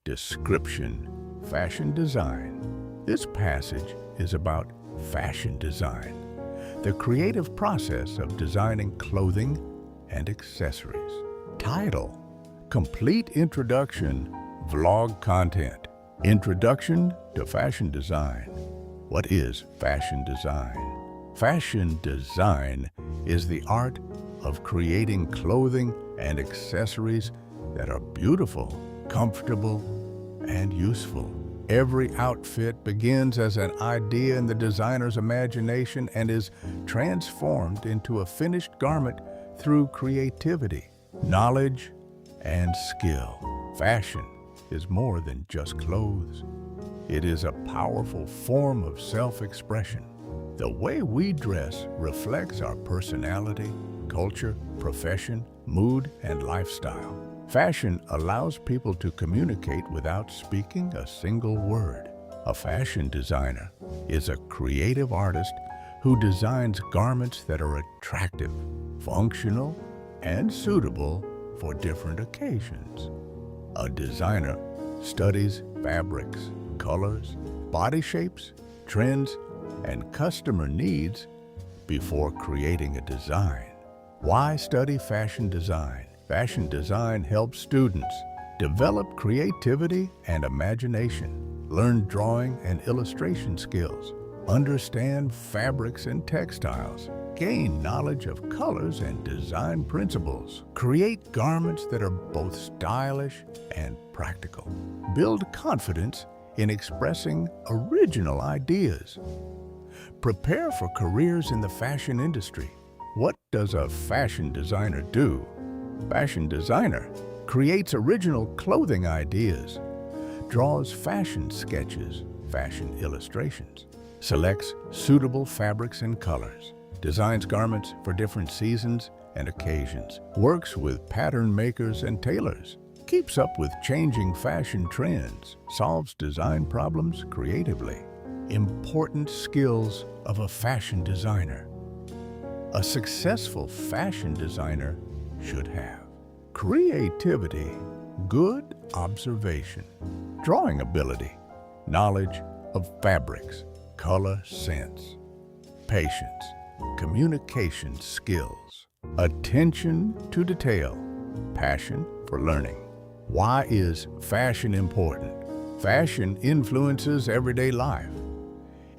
Description, fashion design. This passage is about fashion design, the creative process of designing clothing and accessories. Title: Complete Introduction, Vlog Content. Introduction to Fashion Design. What is fashion design? Fashion design is the art of creating clothing and accessories that are beautiful, comfortable, and useful. Every outfit begins as an idea in the designer's imagination and is transformed into a finished garment through creativity, knowledge, and skill. Fashion is more than just clothes. It is a powerful form of self-expression. The way we dress reflects our personality, culture, profession, mood, and lifestyle. Fashion allows people to communicate without speaking a single word. A fashion designer is a creative artist who designs garments that are attractive, functional, and suitable for different occasions. A designer studies fabrics, colors, body shapes, trends, and customer needs before creating a design. Why study fashion design? Fashion design helps students develop creativity and imagination, learn drawing and illustration skills, understand fabrics and textiles, gain knowledge of colors and design principles, create garments that are both stylish and practical, build confidence in expressing original ideas, prepare for careers in the fashion industry. What does a fashion designer do? Fashion designer creates original clothing ideas, draws fashion sketches, fashion illustrations, selects suitable fabrics and colors, designs garments for different seasons and occasions, works with pattern makers and tailors, keeps up with changing fashion trends, solves design problems creatively. Important skills of a fashion designer. A successful fashion designer should have creativity, good observation, drawing ability, knowledge of fabrics, color sense, patience, communication skills, attention to detail, passion for learning. Why is fashion important? Fashion influences everyday life.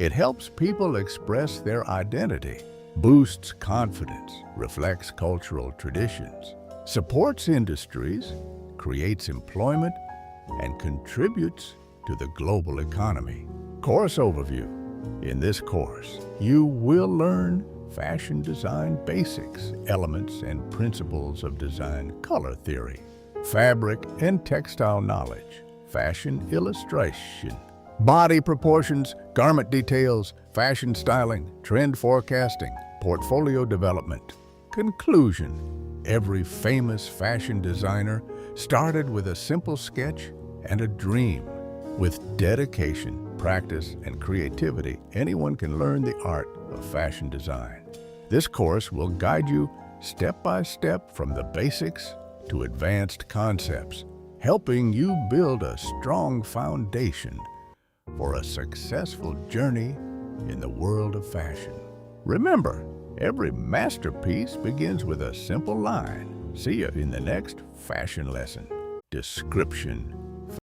It helps people express their identity, boosts confidence, reflects cultural traditions, supports industries, creates employment, and contributes to the global economy. Course overview. In this course, you will learn fashion design basics, elements and principles of design color theory, fabric and textile knowledge, fashion illustration, body proportions, garment details, fashion styling, trend forecasting, portfolio development. Conclusion: every famous fashion designer started with a simple sketch and a dream. With dedication, practice, and creativity, anyone can learn the art of fashion design. This course will guide you step by step from the basics to advanced concepts, helping you build a strong foundation for a successful journey in the world of fashion. Remember, every masterpiece begins with a simple line. See you in the next fashion lesson. Description.